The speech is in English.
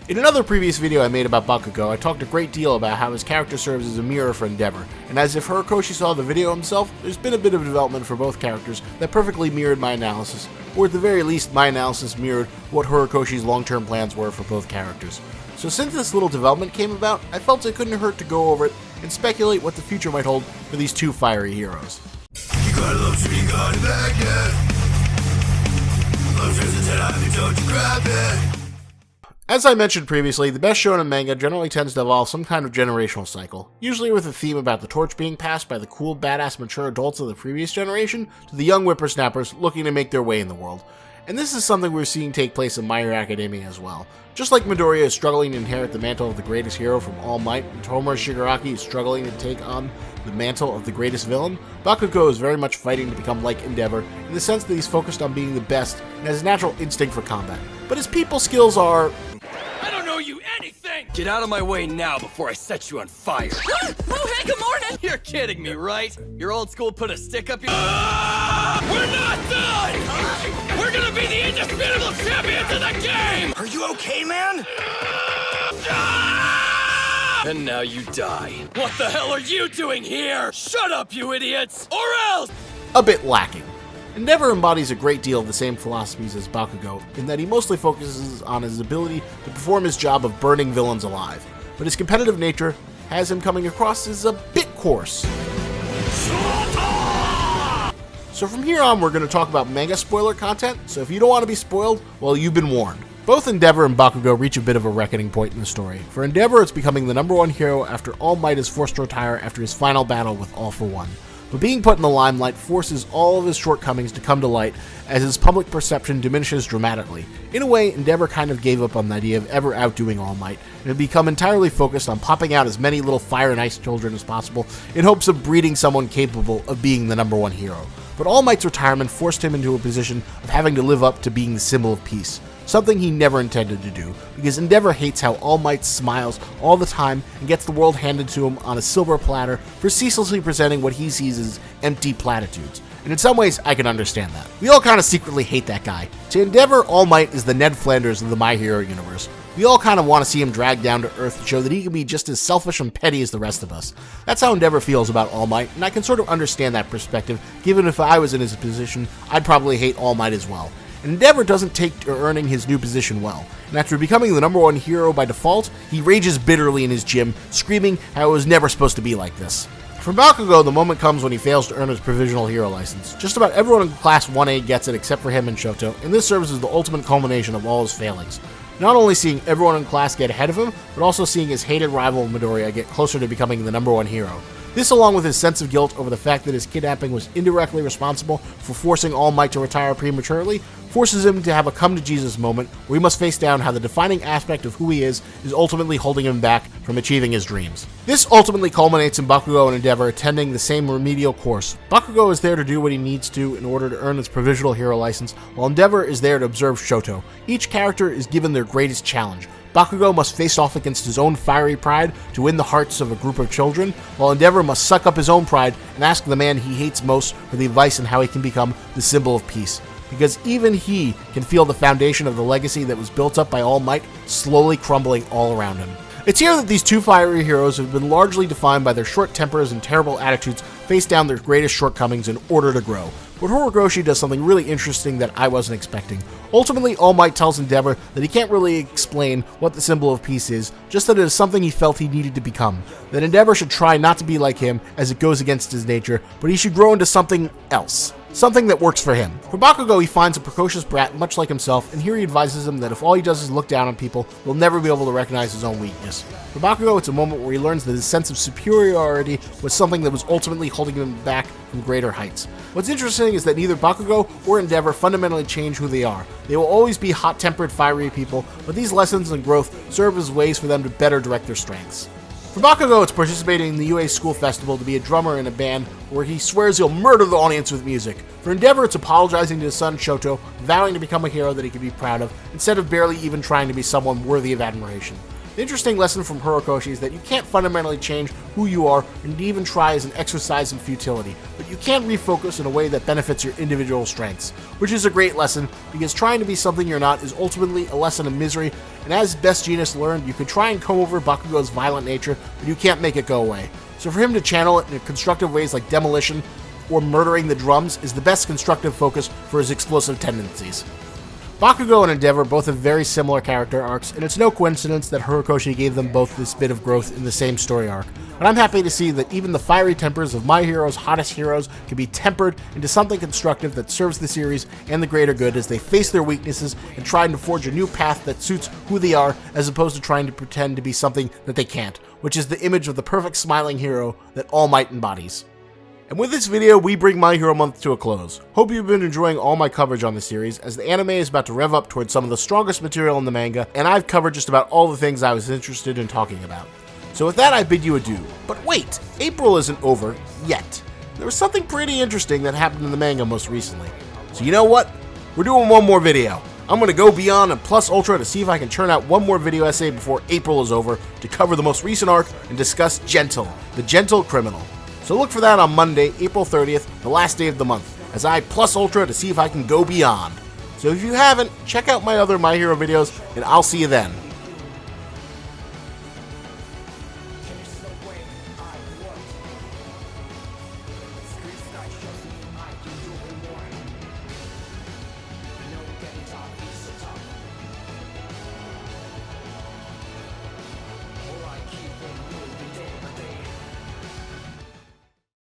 In another previous video I made about Bakugo, I talked a great deal about how his character serves as a mirror for Endeavor, and as if Horikoshi saw the video himself, there's been a bit of development for both characters that perfectly mirrored my analysis, or at the very least my analysis mirrored what Horikoshi's long-term plans were for both characters. So since this little development came about, I felt it couldn't hurt to go over it and speculate what the future might hold for these two fiery heroes. You gotta love to be gone back yet. Love is a 10 out of don't you grab it. As I mentioned previously, the best shonen manga generally tends to evolve some kind of generational cycle, usually with a theme about the torch being passed by the cool, badass, mature adults of the previous generation to the young whippersnappers looking to make their way in the world. And this is something we're seeing take place in My Hero Academia as well. Just like Midoriya is struggling to inherit the mantle of the greatest hero from All Might, and Tomura Shigaraki is struggling to take on the mantle of the greatest villain, Bakugo is very much fighting to become like Endeavor in the sense that he's focused on being the best and has a natural instinct for combat. But his people skills are... I don't know you anything! Get out of my way now before I set you on fire. Oh, hey, good morning! You're kidding me, right? Your old school put a stick up your... We're not done! We're gonna be the indisputable champions of the game! Are you okay, man? And now you die. What the hell are you doing here? Shut up, you idiots! Or else! a bit lacking. Endeavor embodies a great deal of the same philosophies as Bakugo, in that he mostly focuses on his ability to perform his job of burning villains alive, but his competitive nature has him coming across as a bit coarse. So from here on, we're going to talk about manga spoiler content, so if you don't want to be spoiled, well, you've been warned. Both Endeavor and Bakugo reach a bit of a reckoning point in the story. For Endeavor, it's becoming the #1 hero after All Might is forced to retire after his final battle with All for One. But being put in the limelight forces all of his shortcomings to come to light as his public perception diminishes dramatically. In a way, Endeavor kind of gave up on the idea of ever outdoing All Might, and had become entirely focused on popping out as many little fire and ice children as possible in hopes of breeding someone capable of being the #1 hero. But All Might's retirement forced him into a position of having to live up to being the symbol of peace. Something he never intended to do, because Endeavor hates how All Might smiles all the time and gets the world handed to him on a silver platter for ceaselessly presenting what he sees as empty platitudes. And in some ways, I can understand that. We all kind of secretly hate that guy. To Endeavor, All Might is the Ned Flanders of the My Hero universe. We all kind of want to see him dragged down to earth to show that he can be just as selfish and petty as the rest of us. That's how Endeavor feels about All Might, and I can sort of understand that perspective, given if I was in his position, I'd probably hate All Might as well. Endeavor doesn't take to earning his new position well, and after becoming the #1 hero by default, he rages bitterly in his gym, screaming how it was never supposed to be like this. For Bakugo, the moment comes when he fails to earn his provisional hero license. Just about everyone in Class 1A gets it except for him and Shoto, and this serves as the ultimate culmination of all his failings. Not only seeing everyone in class get ahead of him, but also seeing his hated rival Midoriya get closer to becoming the #1 hero. This, along with his sense of guilt over the fact that his kidnapping was indirectly responsible for forcing All Might to retire prematurely, forces him to have a come-to-Jesus moment where he must face down how the defining aspect of who he is ultimately holding him back from achieving his dreams. This ultimately culminates in Bakugo and Endeavor attending the same remedial course. Bakugo is there to do what he needs to in order to earn his provisional hero license, while Endeavor is there to observe Shoto. Each character is given their greatest challenge. Bakugo must face off against his own fiery pride to win the hearts of a group of children, while Endeavor must suck up his own pride and ask the man he hates most for the advice on how he can become the symbol of peace. Because even he can feel the foundation of the legacy that was built up by All Might slowly crumbling all around him. It's here that these two fiery heroes have been largely defined by their short tempers and terrible attitudes face down their greatest shortcomings in order to grow. But Horikoshi does something really interesting that I wasn't expecting. Ultimately, All Might tells Endeavor that he can't really explain what the symbol of peace is, just that it is something he felt he needed to become. That Endeavor should try not to be like him, as it goes against his nature, but he should grow into something else. Something that works for him. For Bakugo, he finds a precocious brat much like himself, and here he advises him that if all he does is look down on people, he'll never be able to recognize his own weakness. For Bakugo, it's a moment where he learns that his sense of superiority was something that was ultimately holding him back from greater heights. What's interesting is that neither Bakugo or Endeavor fundamentally change who they are. They will always be hot-tempered, fiery people, but these lessons and growth serve as ways for them to better direct their strengths. For Bakugo, it's participating in the UA School Festival to be a drummer in a band where he swears he'll murder the audience with music. For Endeavor, it's apologizing to his son Shoto, vowing to become a hero that he can be proud of, instead of barely even trying to be someone worthy of admiration. The interesting lesson from Horikoshi is that you can't fundamentally change who you are and even try as an exercise in futility, but you can refocus in a way that benefits your individual strengths, which is a great lesson because trying to be something you're not is ultimately a lesson of misery, and as Best Genius learned, you could try and comb over Bakugo's violent nature, but you can't make it go away. So for him to channel it in constructive ways like demolition or murdering the drums is the best constructive focus for his explosive tendencies. Bakugo and Endeavor both have very similar character arcs, and it's no coincidence that Horikoshi gave them both this bit of growth in the same story arc. But I'm happy to see that even the fiery tempers of My Hero's hottest heroes can be tempered into something constructive that serves the series and the greater good as they face their weaknesses and try to forge a new path that suits who they are, as opposed to trying to pretend to be something that they can't, which is the image of the perfect smiling hero that All Might embodies. And with this video, we bring My Hero Month to a close. Hope you've been enjoying all my coverage on the series, as the anime is about to rev up towards some of the strongest material in the manga, and I've covered just about all the things I was interested in talking about. So with that, I bid you adieu. But wait, April isn't over yet. There was something pretty interesting that happened in the manga most recently. So you know what? We're doing one more video. I'm going to go beyond and plus ultra to see if I can churn out one more video essay before April is over to cover the most recent arc and discuss Gentle, the Gentle Criminal. So look for that on Monday, April 30th, the last day of the month, as I plus ultra to see if I can go beyond. So if you haven't, check out my other My Hero videos, and I'll see you then.